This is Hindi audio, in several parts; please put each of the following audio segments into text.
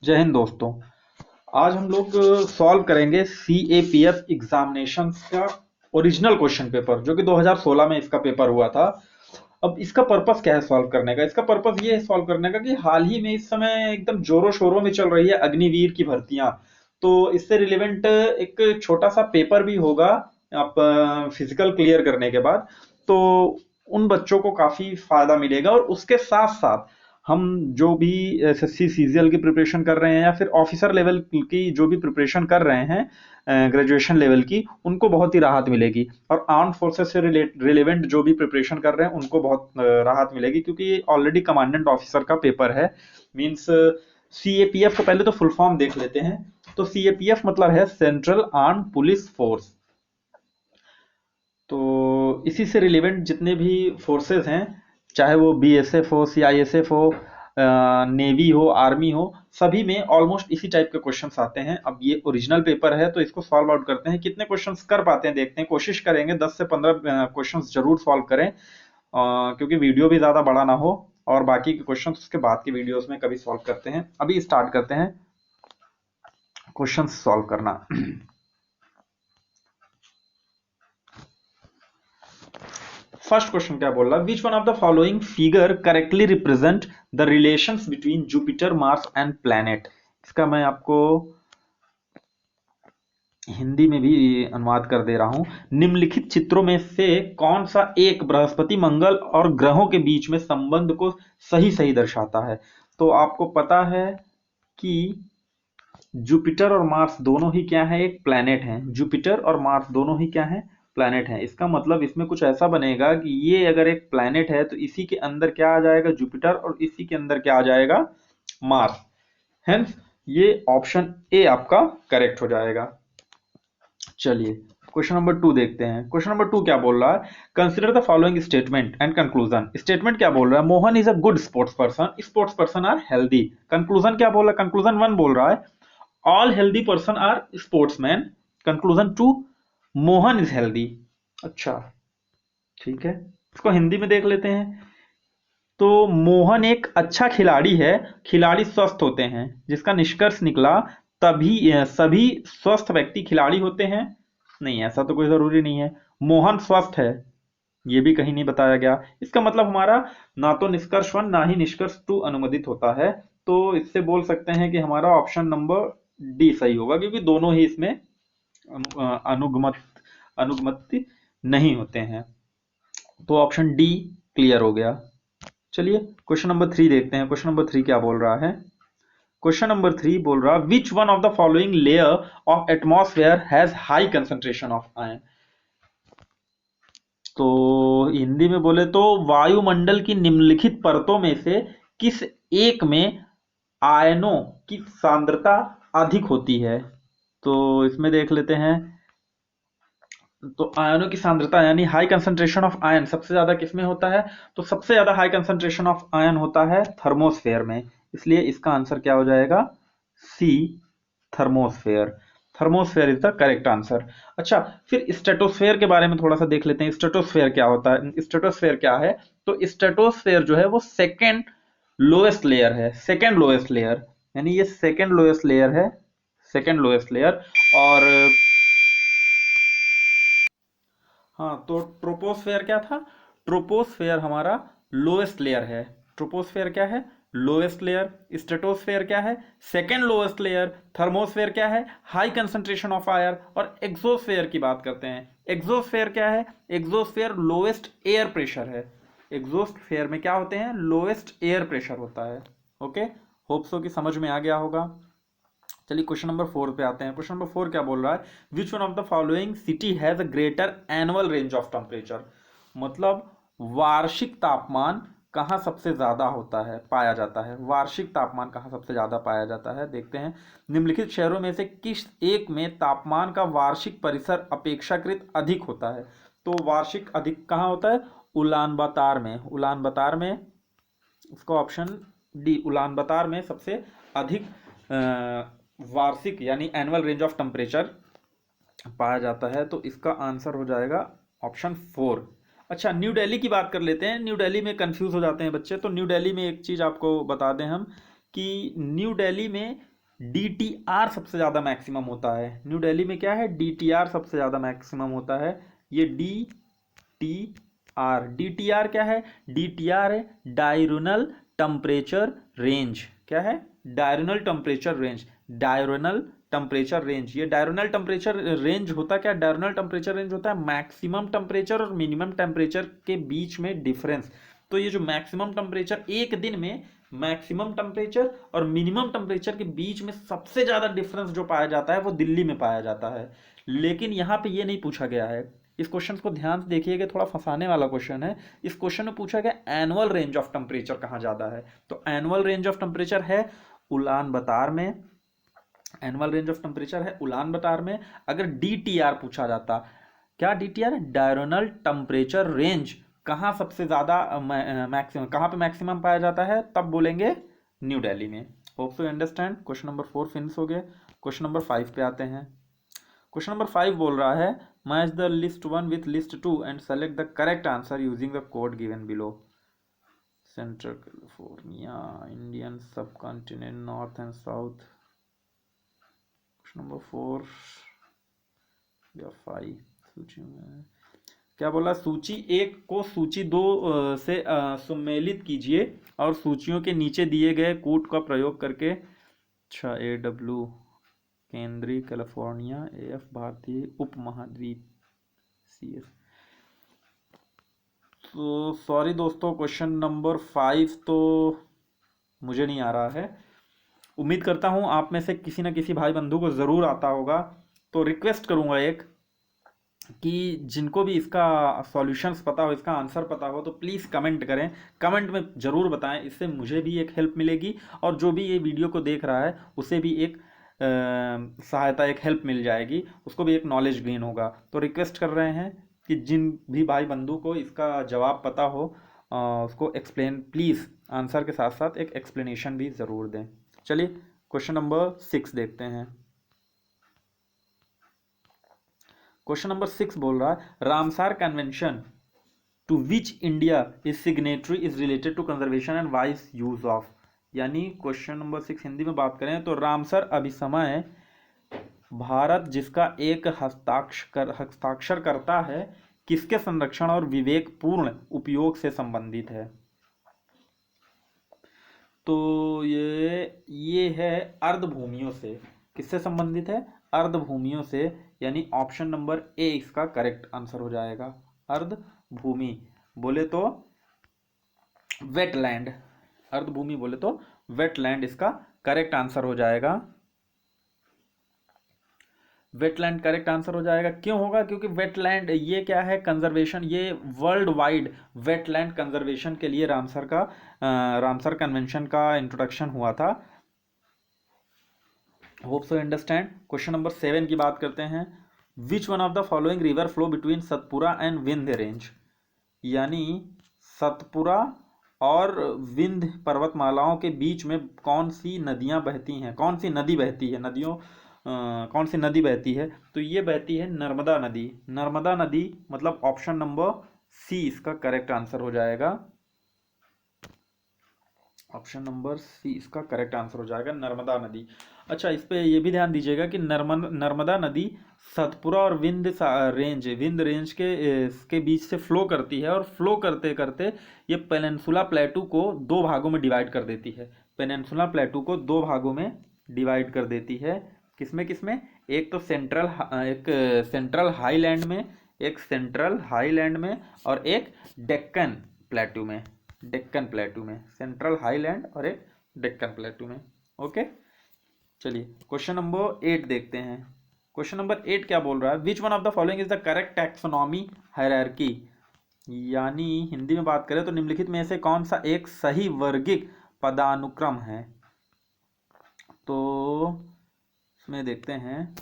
जय हिंद दोस्तों। आज हम लोग सॉल्व करेंगे सीएपीएफ एग्जामिनेशंस का ओरिजिनल क्वेश्चन पेपर जो कि 2016 में इसका पेपर हुआ था। अब इसका पर्पस क्या है सॉल्व करने का? इसका पर्पस ये है सॉल्व करने का कि हाल ही में इस समय एकदम जोरों शोरों में चल रही है अग्निवीर की भर्तियां। तो इससे रिलेवेंट एक छोटा सा पेपर भी होगा आप फिजिकल क्लियर करने के बाद। तो उन बच्चों को काफी फायदा मिलेगा और उसके साथ साथ हम जो भी एसएससी सीजीएल की प्रिपरेशन कर रहे हैं या फिर ऑफिसर लेवल की जो भी प्रिपरेशन कर रहे हैं ग्रेजुएशन लेवल की, उनको बहुत ही राहत मिलेगी। और आर्म फोर्सेस से रिलेवेंट जो भी प्रिपरेशन कर रहे हैं उनको बहुत राहत मिलेगी, क्योंकि ये ऑलरेडी कमांडेंट ऑफिसर का पेपर है। मींस सीएपीएफ का पहले तो फुल फॉर्म देख लेते हैं। तो सीएपीएफ मतलब है सेंट्रल आर्म पुलिस फोर्स। तो इसी से रिलेवेंट जितने भी फोर्सेस हैं, चाहे वो बीएसएफ हो, सीआईएसएफ हो, नेवी हो, आर्मी हो, सभी में ऑलमोस्ट इसी टाइप के क्वेश्चंस आते हैं। अब ये ओरिजिनल पेपर है तो इसको सॉल्व आउट करते हैं। कितने क्वेश्चंस कर पाते हैं देखते हैं। कोशिश करेंगे 10 से 15 क्वेश्चंस जरूर सॉल्व करें, क्योंकि वीडियो भी ज्यादा बड़ा ना हो। और बाकी के क्वेश्चंस उसके बाद की वीडियोस में कभी सॉल्व करते हैं। अभी स्टार्ट करते हैं क्वेश्चंस सॉल्व करना। फर्स्ट क्वेश्चन क्या बोल रहा है? Which one of the following figure correctly represent the relations between Jupiter, Mars and planet. इसका मैं आपको हिंदी में भी अनुवाद कर दे रहा हूं। निम्नलिखित चित्रों में से कौन सा एक बृहस्पति, मंगल और ग्रहों के बीच में संबंध को सही सही दर्शाता है? तो आपको पता है कि जुपिटर और मार्स दोनों ही क्या है? एक प्लैनेट है। जुपिटर और मार्स दोनों ही क्या है? प्लैनेट है। इसका मतलब इसमें कुछ ऐसा बनेगा कि ये अगर एक प्लैनेट है तो इसी के अंदर क्या आ जाएगा? जुपिटर, और इसी के अंदर क्या आ जाएगा? मार्स। हेंस ये ऑप्शन ए आपका करेक्ट हो जाएगा। चलिए क्वेश्चन नंबर 2 देखते हैं। क्वेश्चन नंबर 2 क्या बोल रहा है? Consider the following statement and conclusion. Statement क्या बोल रहा है? Mohan is a good sports person, sports person are healthy. Conclusion क्या बोल रहा है? कंक्लूजन 1 बोल रहा है all healthy person are sportsman. Conclusion 2 Mohan is healthy. अच्छा, ठीक है, इसको हिंदी में देख लेते हैं। तो मोहन एक अच्छा खिलाड़ी है, खिलाड़ी स्वस्थ होते हैं, जिसका निष्कर्ष निकला तभी सभी स्वस्थ व्यक्ति खिलाड़ी होते हैं। नहीं, ऐसा तो कोई जरूरी नहीं है। मोहन स्वस्थ है, ये भी कहीं नहीं बताया गया। इसका मतलब हमारा ना तो निष्कर्ष 1 ना ही निष्कर्ष 2 अनुमोदित होता है। तो इससे बोल सकते हैं कि हमारा ऑप्शन नंबर डी सही होगा, क्योंकि दोनों ही इसमें अनुगमत अनुगमति नहीं होते हैं। तो ऑप्शन डी क्लियर हो गया। चलिए क्वेश्चन नंबर 3 देखते हैं। क्वेश्चन नंबर 3 क्या बोल रहा है? क्वेश्चन नंबर 3 बोल रहा है which one of the following layer of atmosphere has high concentration of ion. तो हिंदी में बोले तो वायुमंडल की निम्नलिखित परतों में से किस एक में आयनों की सांद्रता अधिक होती है? तो इसमें देख लेते हैं। तो आयनों की सांद्रता यानी हाई कंसंट्रेशन ऑफ आयन सबसे ज्यादा किसमें होता है? तो सबसे ज्यादा हाई कंसंट्रेशन ऑफ आयन होता है थर्मोस्फेयर में। इसलिए इसका आंसर क्या हो जाएगा? C, thermosphere. Thermosphere is the correct answer. अच्छा, फिर स्ट्रेटोस्फेयर के बारे में थोड़ा सा देख लेते हैं। स्ट्रेटोस्फेयर क्या होता है? स्ट्रेटोस्फेयर क्या है? तो स्ट्रेटोस्फेयर जो है वो सेकेंड लोएस्ट लेयर है। सेकेंड लोएस्ट लेयर यानी ये सेकेंड लोएस्ट लेयर है, सेकेंड लोएस्ट लेयर। और हाँ, तो ट्रोपोस्फेयर क्या था? ट्रोपोस्फेयर हमारा लोएस्ट लेयर है। ट्रोपोस्फेयर क्या है? Lowest layer. स्ट्रेटोस्फेयर क्या है? Second lowest layer. थर्मोस्फेयर क्या है? हाई कंसंट्रेशन ऑफ आयर। और एक्सोस्फेयर की बात करते हैं। एक्सोस्फेयर क्या है? एक्सोस्फेयर लोएस्ट एयर प्रेशर है। एक्सोस्फेयर में क्या होते हैं? लोएस्ट एयर प्रेशर होता है। ओके, होप सो कि समझ में आ गया होगा। चलिए क्वेश्चन नंबर 4 पे आते हैं। क्वेश्चन नंबर 4 क्या बोल रहा है? Which one of the following city has a greater annual range of temperature. मतलब वार्षिक तापमान कहाँ सबसे ज्यादा होता है, पाया जाता है? वार्षिक तापमान कहाँ सबसे ज्यादा पाया जाता है? देखते हैं। निम्नलिखित शहरों में से किस एक में तापमान का वार्षिक परिसर अपेक्षाकृत अधिक होता है? तो वार्षिक अधिक कहाँ होता है? उलान बातार में। उलान बातार में, इसको ऑप्शन डी, उलान बातार में सबसे अधिक वार्षिक यानी एनुअल रेंज ऑफ टेम्परेचर पाया जाता है। तो इसका आंसर हो जाएगा ऑप्शन 4। अच्छा, न्यू दिल्ली की बात कर लेते हैं। न्यू दिल्ली में कंफ्यूज हो जाते हैं बच्चे, तो न्यू दिल्ली में एक चीज आपको बता दें हम कि न्यू दिल्ली में DTR सबसे ज्यादा मैक्सिमम होता है। न्यू दिल्ली में क्या है, DTR सबसे ज्यादा मैक्सिमम होता है। ये DTR क्या है, DTR है डायरोनल टेम्परेचर रेंज। क्या है, डायरोनल टेम्परेचर रेंज। डायरोनल टेम्परेचर रेंज, ये डायरोनल टेम्परेचर रेंज होता क्या, डायरोनल टेम्परेचर रेंज होता है मैक्सिमम टेम्परेचर और मिनिमम टेम्परेचर के बीच में डिफरेंस। तो ये जो मैक्सिमम टेम्परेचर, एक दिन में मैक्सिमम टेम्परेचर और मिनिमम टेम्परेचर के बीच में सबसे ज्यादा डिफरेंस जो पाया जाता है वो दिल्ली में पाया जाता है। लेकिन यहाँ पे ये नहीं पूछा गया है। इस क्वेश्चन को ध्यान से देखिएगा, थोड़ा फंसाने वाला क्वेश्चन है। इस क्वेश्चन में पूछा गया एनुअल रेंज ऑफ टेम्परेचर कहाँ ज्यादा है। तो एनुअल रेंज ऑफ टेम्परेचर है उलान बतार में। एनुअल रेंज ऑफ टेम्परेचर है उलान बतार में। अगर DTR पूछा जाता, क्या DTR, डायरोनल टेम्परेचर रेंज कहाँ सबसे ज्यादा मैक्सिमम, कहाँ पे मैक्सिमम पाया जाता है, तब बोलेंगे न्यू दिल्ली में। Hope you understand. Question number 4 finish हो गए। क्वेश्चन नंबर 5 पे आते हैं। क्वेश्चन नंबर 5 बोल रहा है match the list 1 with list 2 and select the correct answer using the code given below. Central California, Indian subcontinent, north and south. Question number 4 या 5 सूची में क्या बोला, सूची 1 को सूची 2 से सम्मिलित कीजिए और सूचियों के नीचे दिए गए कोड का प्रयोग करके। अच्छा, AW केंद्रीय कैलिफोर्निया, AF भारतीय उपमहाद्वीप, CS। तो सॉरी दोस्तों, क्वेश्चन नंबर 5 तो मुझे नहीं आ रहा है। उम्मीद करता हूं आप में से किसी न किसी भाई बंधु को जरूर आता होगा। तो रिक्वेस्ट करूंगा एक, कि जिनको भी इसका सॉल्यूशंस पता हो, इसका आंसर पता हो, तो प्लीज़ कमेंट करें। कमेंट में ज़रूर बताएं, इससे मुझे भी एक हेल्प मिलेगी और जो भी ये वीडियो को देख रहा है उसे भी एक सहायता, एक हेल्प मिल जाएगी, उसको भी एक नॉलेज गेन होगा। तो रिक्वेस्ट कर रहे हैं कि जिन भी भाई बंधु को इसका जवाब पता हो उसको एक्सप्लेन, प्लीज़ आंसर के साथ साथ एक एक्सप्लेनेशन भी ज़रूर दें। चलिए क्वेश्चन नंबर 6 देखते हैं। क्वेश्चन नंबर 6 बोल रहा है Ramsar convention to which India is signatory is related to conservation and wise use of. यानी क्वेश्चन नंबर 6 हिंदी में बात करें तो रामसर अभिसमय भारत जिसका एक हस्ताक्षर करता है किसके संरक्षण और विवेकपूर्ण उपयोग से संबंधित है। तो ये है अर्धभूमियों से। किससे संबंधित है, अर्धभूमियों से। यानी ऑप्शन नंबर ए इसका करेक्ट आंसर हो जाएगा। अर्धभूमि बोले तो वेटलैंड, अर्धभूमि बोले तो वेटलैंड इसका करेक्ट आंसर हो जाएगा। वेटलैंड करेक्ट आंसर हो जाएगा। क्यों होगा, क्योंकि वेटलैंड ये क्या है, कंजर्वेशन, ये वर्ल्ड वाइड वेटलैंड कंजर्वेशन के लिए रामसर कन्वेंशन का इंट्रोडक्शन हुआ था। Hope so understand. Question number 7 की बात करते हैं। Which one of the following river flow between Satpura and Vindhya range. यानी सतपुरा और विंध्य पर्वतमालाओं के बीच में कौन सी नदियां बहती हैं, कौन सी नदी बहती है, कौन सी नदी बहती है। तो ये बहती है नर्मदा नदी। नर्मदा नदी मतलब ऑप्शन नंबर सी इसका करेक्ट आंसर हो जाएगा। ऑप्शन नंबर सी इसका करेक्ट आंसर हो जाएगा, नर्मदा नदी। अच्छा, इस पे ये भी ध्यान दीजिएगा कि नर्मदा नदी सतपुरा और विंध्य रेंज के बीच से फ्लो करती है और फ्लो करते करते ये पेनिनसुला प्लेटू को 2 भागों में डिवाइड कर देती है। पेनिनसुला प्लेटू को 2 भागों में डिवाइड कर देती है। किसमें किसमें, एक तो सेंट्रल हाईलैंड में, एक सेंट्रल हाईलैंड में और एक डेक्कन प्लेटू में। डेक्कन प्लेटू में, सेंट्रल हाईलैंड और एक डेक्कन प्लेटू में। ओके, चलिए क्वेश्चन नंबर 8 देखते हैं। क्वेश्चन नंबर 8 क्या बोल रहा है, which one of the following is the correct taxonomy hierarchy. यानी हिंदी में बात करें तो निम्नलिखित में से कौन सा एक सही वर्गिक पदानुक्रम है। तो इसमें देखते हैं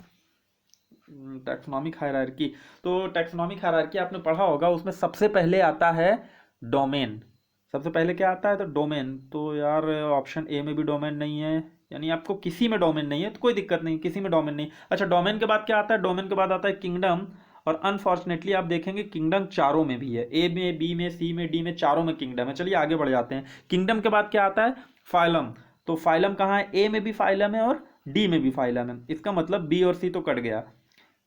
टैक्सोनॉमिक हायरार्की। तो टैक्सोनॉमिक हायरार्की आपने पढ़ा होगा, उसमें सबसे पहले आता है डोमेन। सबसे पहले क्या आता है, तो डोमेन। तो यार ऑप्शन ए में भी डोमेन नहीं है, यानी आपको किसी में डोमेन नहीं है तो कोई दिक्कत नहीं, किसी में डोमेन नहीं। अच्छा, डोमेन के बाद क्या आता है, डोमेन के बाद आता है किंगडम। और अनफॉर्चुनेटली आप देखेंगे किंगडम चारों में भी है, ए में, बी में, सी में, डी में, चारों में किंगडम है। चलिए आगे बढ़ जाते हैं। किंगडम के बाद क्या आता है, फाइलम। तो फाइलम कहाँ है, ए में भी फाइलम है और डी में भी फाइलम है, इसका मतलब बी और सी तो कट गया।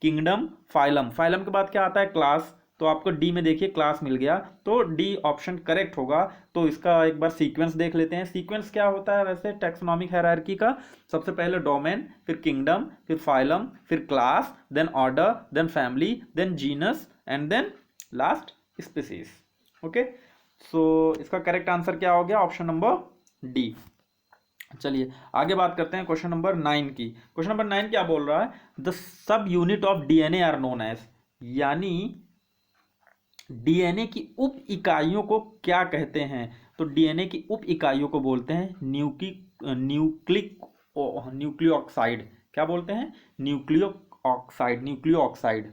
किंगडम, फाइलम, फाइलम के बाद क्या आता है, क्लास, तो आपको डी में देखिए क्लास मिल गया, तो डी ऑप्शन करेक्ट होगा। तो इसका एक बार सीक्वेंस देख लेते हैं। सीक्वेंस क्या होता है वैसे टैक्सोनॉमिक हायरार्की का, सबसे पहले डोमेन, फिर किंगडम, फिर फाइलम, फिर class, then order, then family, then genus and then last species. Okay, so इसका करेक्ट आंसर क्या हो गया, ऑप्शन नंबर डी। चलिए आगे बात करते हैं क्वेश्चन नंबर 9 की। क्वेश्चन नंबर 9 क्या बोल रहा है, the sub unit of DNA are known as, यानी डीएनए की उप इकाइयों को क्या कहते हैं, तो डीएनए की उप इकाइयों को बोलते हैं न्यूक्लिक न्यूक्लियोक्साइड। क्या बोलते हैं, न्यूक्लियो ऑक्साइड।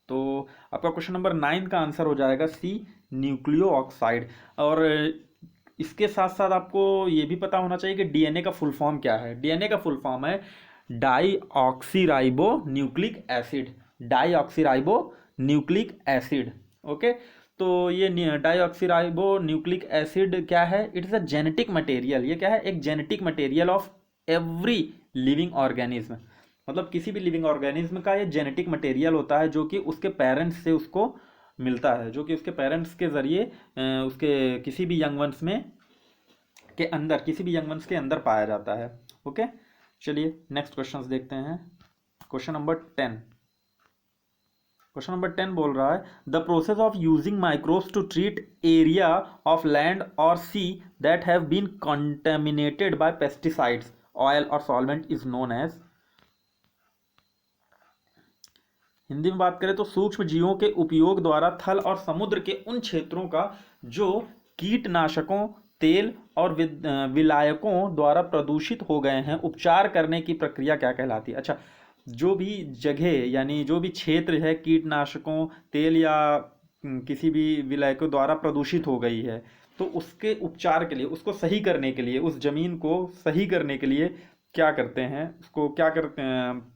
तो आपका क्वेश्चन नंबर 9 का आंसर हो जाएगा सी, न्यूक्लियो ऑक्साइड। और इसके साथ साथ आपको ये भी पता होना चाहिए कि डीएनए का फुल फॉर्म क्या है। डीएनए का फुल फॉर्म है deoxyribo nucleic acid, deoxyribo nucleic acid. Okay, तो ये डाईऑक्सीराइबो न्यूक्लिक एसिड क्या है, it is a genetic material. ये क्या है, एक genetic material of every living organism, मतलब किसी भी लिविंग ऑर्गेनिज्म का ये जेनेटिक मटेरियल होता है जो कि उसके पेरेंट्स से उसको मिलता है, जो कि उसके पेरेंट्स के जरिए उसके किसी भी यंग वंस में के अंदर, किसी भी यंग वंस के अंदर पाया जाता है। ओके, चलिए नेक्स्ट क्वेश्चंस देखते हैं। क्वेश्चन नंबर 10, क्वेश्चन नंबर 10 बोल रहा है the process of using microbes to treat area of land और sea that have been contaminated by pesticides, oil और solvent is known as. Hindi में बात करें तो सूक्ष्म जीवों के उपयोग द्वारा थल और समुद्र के उन क्षेत्रों का जो कीटनाशकों, तेल और विलायकों द्वारा प्रदूषित हो गए हैं, उपचार करने की प्रक्रिया क्या कहलाती है। अच्छा, जो भी जगह यानी जो भी क्षेत्र है कीटनाशकों, तेल या किसी भी विलायकों द्वारा प्रदूषित हो गई है, तो उसके उपचार के लिए, उसको सही करने के लिए, उस जमीन को सही करने के लिए क्या करते हैं, उसको क्या करते हैं,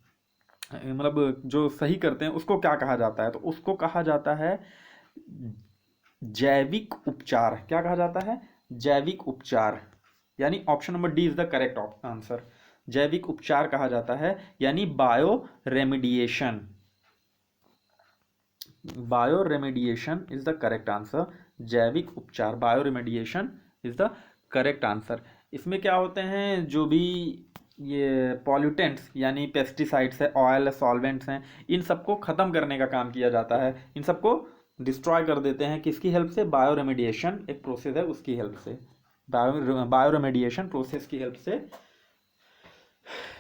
मतलब जो सही करते हैं उसको क्या कहा जाता है, तो उसको कहा जाता है जैविक उपचार। क्या कहा जाता है, जैविक उपचार, यानी option number D is the correct answer. जैविक उपचार कहा जाता है, यानी bio remediation. Bio remediation is the correct answer. जैविक उपचार, bio remediation is the correct answer. इसमें क्या होते हैं, जो भी ये पॉल्यूटेंट्स यानी पेस्टिसाइड्स है, ऑयल है, सॉल्वेंट्स हैं, इन सबको ख़त्म करने का काम किया जाता है, इन सबको डिस्ट्रॉय कर देते हैं, किसकी हेल्प से, बायो रेमिडिएशन एक प्रोसेस है उसकी हेल्प से, बायो रेमिडिएशन प्रोसेस की हेल्प से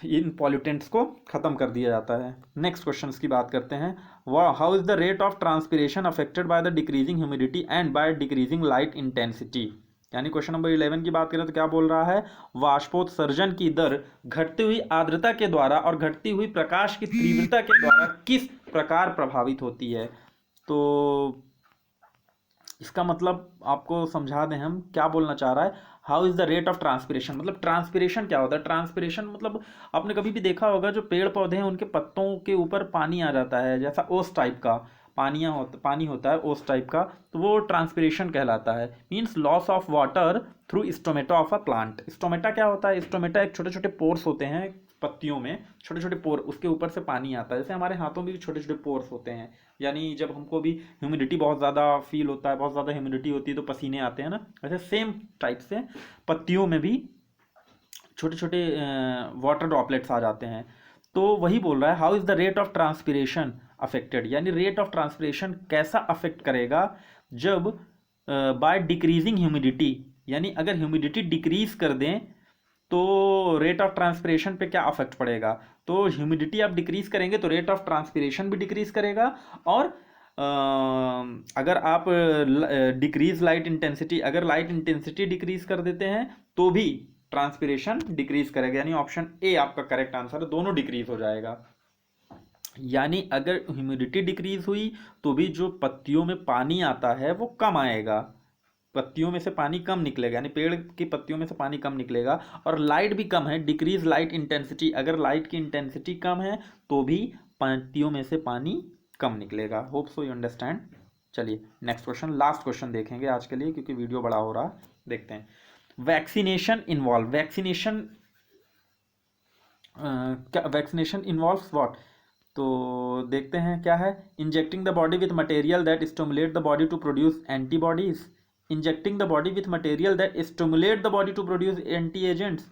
इन पॉल्यूटेंट्स को खत्म कर दिया जाता है। नेक्स्ट क्वेश्चन की बात करते हैं, how is the rate of transpiration affected by the decreasing humidity and by decreasing light intensity. यानी क्वेश्चन नंबर 11 की बात करें तो क्या बोल रहा है, वाष्पोत्सर्जन की दर घटती हुई आर्द्रता के द्वारा और घटती हुई प्रकाश की तीव्रता के द्वारा किस प्रकार प्रभावित होती है। तो इसका मतलब आपको समझा दें, हम क्या बोलना चाह रहा है, how is the rate of transpiration, मतलब ट्रांसपिरेशन क्या होता है। ट्रांसपिरेशन मतलब आपने कभी भी देखा होगा जो पेड़ पौधे हैं उनके पत्तों के ऊपर पानी आ जाता है, जैसा ओस टाइप का पानी होता है ओस टाइप का, तो वो ट्रांसपिरेशन कहलाता है। Means loss of water through stomata of a plant. Stomata क्या होता है, स्टोमेटा एक छोटे छोटे पोर्स होते हैं पत्तियों में, छोटे छोटे पोर, उसके ऊपर से पानी आता है, जैसे हमारे हाथों में भी छोटे छोटे पोर्स होते हैं, यानी जब हमको भी ह्यूमिडिटी बहुत ज़्यादा फील होता है, बहुत ज़्यादा ह्यूमिडिटी होती है तो पसीने आते हैं ना, वैसे सेम टाइप से पत्तियों में भी छोटे छोटे वाटर ड्रॉपलेट्स आ जाते हैं। तो वही बोल रहा है, how is the rate of transpiration affected, यानी रेट ऑफ ट्रांसपिरेशन कैसा अफेक्ट करेगा जब बाय डिक्रीजिंग ह्यूमिडिटी, यानी अगर ह्यूमिडिटी डिक्रीज कर दें तो रेट ऑफ ट्रांसपिरेशन पे क्या अफेक्ट पड़ेगा। तो ह्यूमिडिटी आप डिक्रीज करेंगे तो रेट ऑफ ट्रांसपिरेशन भी डिक्रीज करेगा, और अगर आप डिक्रीज लाइट इंटेंसिटी, अगर लाइट इंटेंसिटी डिक्रीज कर देते हैं तो भी ट्रांसपिरेशन डिक्रीज करेगा, यानी ऑप्शन ए आपका करेक्ट आंसर है, दोनों डिक्रीज हो जाएगा। यानी अगर ह्यूमिडिटी डिक्रीज हुई तो भी जो पत्तियों में पानी आता है वो कम आएगा, पत्तियों में से पानी कम निकलेगा, यानी पेड़ की पत्तियों में से पानी कम निकलेगा, और लाइट भी कम है, डिक्रीज लाइट इंटेंसिटी, अगर लाइट की इंटेंसिटी कम है तो भी पत्तियों में से पानी कम निकलेगा। Hope so you understand. चलिए नेक्स्ट क्वेश्चन, लास्ट क्वेश्चन देखेंगे आज के लिए क्योंकि वीडियो बड़ा हो रहा, देखते हैं। वैक्सीनेशन इन्वॉल्व, क्या वैक्सीनेशन इन्वॉल्व्स व्हाट? तो देखते हैं क्या है। Injecting the body with material that stimulate the body to produce antibodies, injecting the body with material that stimulate the body to produce anti agents,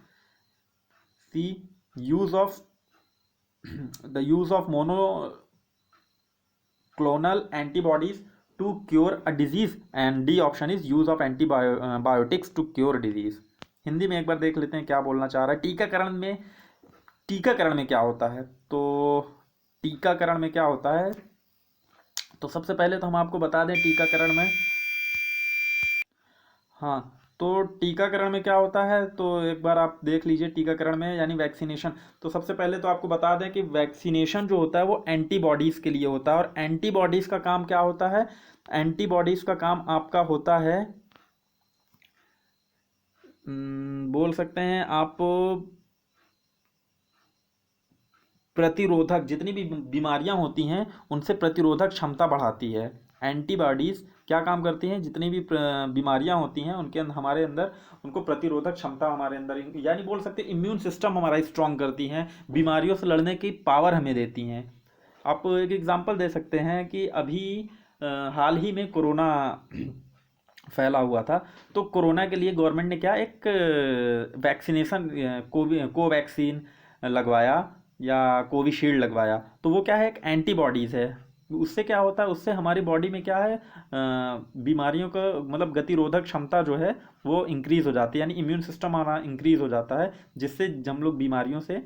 C use of the use of monoclonal antibodies to cure a disease, and D option is use of antibiotics to cure disease. Hindi में एक बार देख लेते हैं क्या बोलना चाह रहा है। टीकाकरण में क्या होता है? तो टीकाकरण में क्या होता है, तो सबसे पहले तो हम आपको बता दें टीकाकरण में, हाँ, तो टीकाकरण में क्या होता है तो एक बार आप देख लीजिए। टीकाकरण में यानी वैक्सीनेशन, तो सबसे पहले तो आपको बता दें कि वैक्सीनेशन जो होता है वो एंटीबॉडीज़ के लिए होता है। और एंटीबॉडीज़ का काम क्या होता है? एंटीबॉडीज़ का काम आपका होता है, बोल सकते हैं आप, प्रतिरोधक, जितनी भी बीमारियां होती हैं उनसे प्रतिरोधक क्षमता बढ़ाती है। एंटीबॉडीज़ क्या काम करती हैं? जितनी भी बीमारियां होती हैं उनके हमारे अंदर उनको प्रतिरोधक क्षमता हमारे अंदर, यानी बोल सकते हैं इम्यून सिस्टम हमारा स्ट्रांग करती हैं, बीमारियों से लड़ने की पावर हमें देती हैं। आप एक एग्जांपल दे सकते हैं कि अभी हाल ही में कोरोना फैला हुआ था, तो कोरोना के लिए गवर्नमेंट ने क्या एक वैक्सीनेशन, कोवैक्सीन लगवाया या कोविशील्ड लगवाया। तो वो क्या है? एक एंटीबॉडीज़ है। उससे क्या होता है? उससे हमारी बॉडी में क्या है, बीमारियों का मतलब गतिरोधक क्षमता जो है वो इंक्रीज़ हो जाती है, यानी इम्यून सिस्टम हमारा इंक्रीज़ हो जाता है, जिससे हम लोग बीमारियों से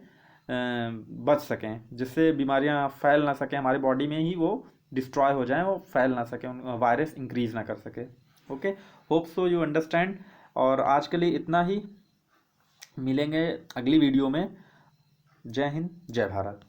बच सकें, जिससे बीमारियां फैल ना सकें हमारी बॉडी में ही, वो डिस्ट्रॉय हो जाएं, वो फैल ना सकें, वायरस इंक्रीज़ ना कर सके। Okay, hope so you understand. और आज के लिए इतना ही, मिलेंगे अगली वीडियो में। जय हिंद, जय भारत।